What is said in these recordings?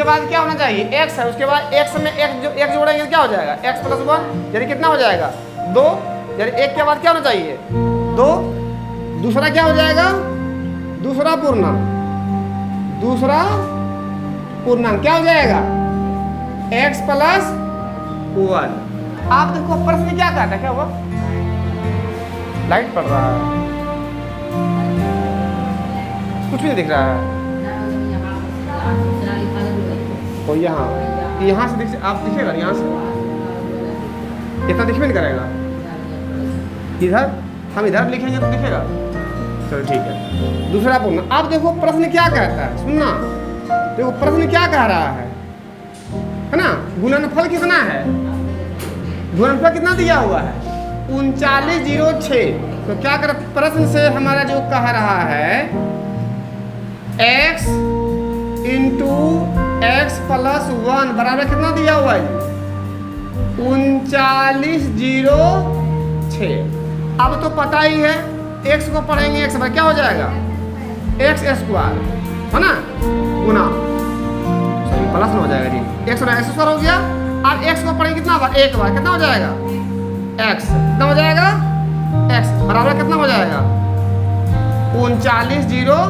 उसके बाद क्या होना चाहिए, x है, उसके बाद x में एक जोड़ेंगे क्या हो जाएगा, x प्लस 1 यानी कितना हो जाएगा 2, यानी 1 के बाद क्या होना चाहिए 2, दूसरा क्या हो जाएगा दूसरा पूर्णांक क्या हो जाएगा x प्लस 1। आप देखो प्रश्न क्या कहता है, क्या हुआ लाइट पड़ रहा है, कुछ भी नहीं दिख रहा है। तो यहाँ से आप दिखेगा, यहाँ से इतना दिख भी नहीं करेगा, इधर हम इधर लिखेंगे तो दिखेगा। चलो ठीक है, दूसरा पूर्ण। अब देखो प्रश्न क्या कहता है, सुनना, देखो प्रश्न क्या कह रहा है ना, गुणनफल कितना है, गुणनफल कितना दिया हुआ है 3906। तो क्या कर प्रश्न से हमारा जो कह रहा है x इंटू एक्स प्लस 1 बराबर कितना दिया हुआ है 3906। अब तो पता ही है x को पढ़ेंगे x पर क्या हो जाएगा x स्क्वायर है ना गुना सॉरी प्लस में हो जाएगा जी, x स्क्वायर हो गया। अब x को पढ़ेंगे कितना बार, एक बार, कितना हो जाएगा x, कितना हो जाएगा x बराबर कितना हो जाएगा 3906।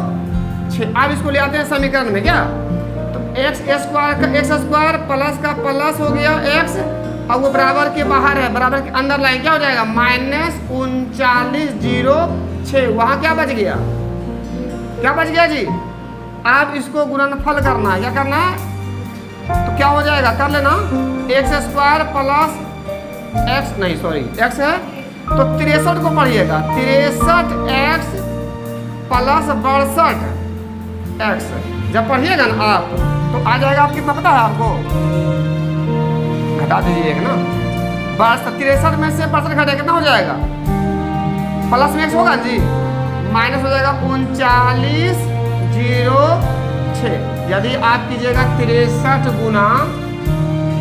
अब इसको ले आते हैं समीकरण में, क्या तो एक्स स्क्वायर प्लस का प्लस हो गया x, और वो बराबर के बाहर है, बराबर के अंदर लाइन क्या हो जाएगा -3906। वहाँ क्या बच गया, क्या बच गया जी। अब इसको गुणनफल करना है, क्या करना है तो क्या हो जाएगा, कर लेना एक्स स्क्वायर प्लस एक्स, नहीं सॉरी x है तो 63 को पढ़िएगा, 63x प्लस 62x जब पढ़िएगा ना आप तो आ जाएगा, आप कितना पता है आपको, घटा दीजिए एक ना, 63 में से 62 घटे कितना हो जाएगा, प्लस में x होगा जी, माइनस हो जाएगा 3906। यदि आप कीजिएगा 63 गुना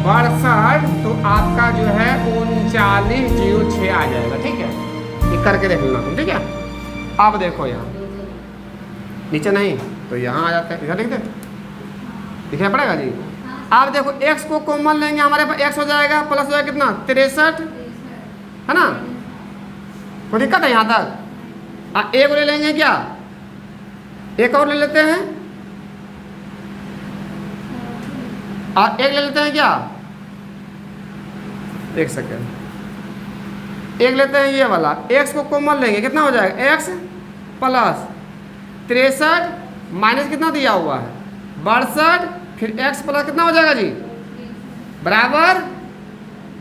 62 तो आपका जो है 3906 आ जाएगा। ठीक है, ये करके देख लेना तुम, ठीक है। अब देखो यहाँ नीचे नहीं तो यहाँ आ जाता है, इधर लिख दे, दिखाई पड़ेगा जी। आप देखो x को कॉमन लेंगे, हमारे पास x हो जाएगा प्लस हो जाएगा कितना 63 है ना, कोई दिक्कत है यहाँ तक। एक ले लेंगे क्या, एक और ले लेते हैं, और एक ले लेते हैं क्या, एक सेकेंड, एक लेते हैं ये वाला, x को कॉमन लेंगे कितना हो जाएगा x प्लस 63 माइनस कितना दिया हुआ है 62, फिर x प्लस कितना हो जाएगा जी बराबर,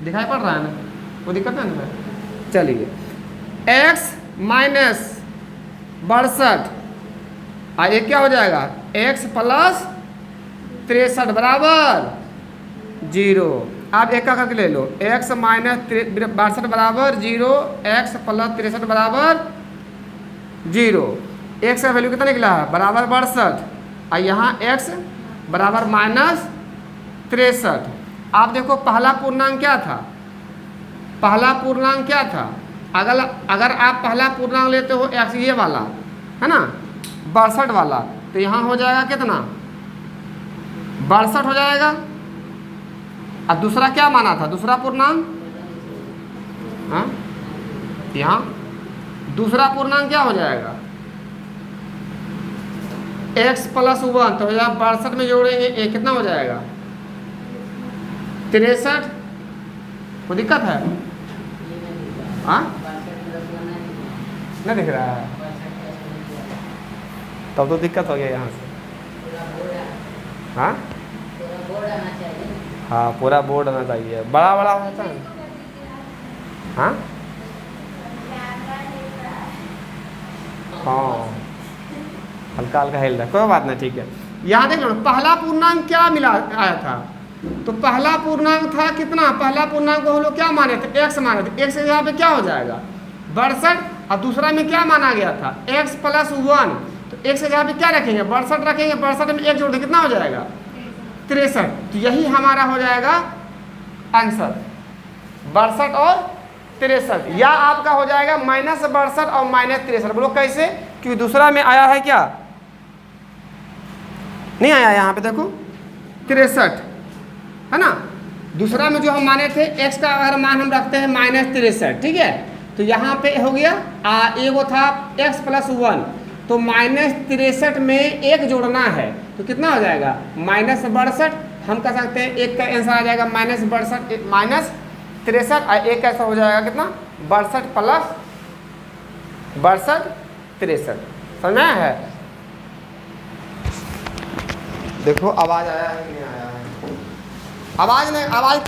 दिखाई पड़ रहा है ना, कोई दिक्कत नहीं ना। चलिए x माइनस 62 और एक क्या हो जाएगा x प्लस 63 बराबर 0। आप एक का करके ले लो, x माइनस 62 बराबर 0, x प्लस 63 बराबर 0। x का वैल्यू कितना निकला है बराबर 62 और यहाँ x बराबर -63। आप देखो पहला पूर्णांक क्या था, पहला पूर्णांक क्या था, अगर आप पहला पूर्णांक लेते हो x ये वाला है ना 62 वाला, तो यहाँ हो जाएगा कितना 62 हो जाएगा। और दूसरा क्या माना था, दूसरा पूर्णांक, हाँ यहाँ दूसरा पूर्णांक क्या हो जाएगा x प्लस 1, तो यहाँ 62 में जोड़ेंगे एक कितना हो जाएगा 63। कोई दिक्कत है, हाँ नहीं दिख रहा है, तब तो दिक्कत हो गया यहाँ से, हाँ हाँ पूरा बोर्ड आना चाहिए, बड़ा बड़ा होता है, हाँ हाँ हल्का हल्का हिल रहा है, कोई बात नहीं, ठीक है। यहाँ देख लो पहला पूर्णांक क्या मिला आया था, तो पहला पूर्णांक था कितना, पहला पूर्णांक को हम लोग क्या माने थे x माने थे, x यहाँ पे क्या हो जाएगा 62, और दूसरा में क्या माना गया था x प्लस 1, तो x यहाँ पे क्या रखेंगे 62 रखेंगे, 62 में 1 जोड़ के कितना हो जाएगा 63। तो यही हमारा हो जाएगा आंसर 62 और 63, या आपका हो जाएगा -62 और -63। बोलो कैसे, क्योंकि दूसरा में आया है क्या नहीं आया, यहाँ पे देखो 63 है ना। दूसरा में जो हम माने थे x का अगर मान हम रखते हैं -63, ठीक है। तो यहाँ पे हो गया एगो था x + 1, तो -63 में एक जोड़ना है तो कितना हो जाएगा -62। हम कह सकते हैं एक का आंसर आ जाएगा -63 और एक कैसा हो जाएगा कितना 62 + 63। समझ में है। देखो आवाज़ आया है कि नहीं आया है। आवाज़ नहीं, आवाज़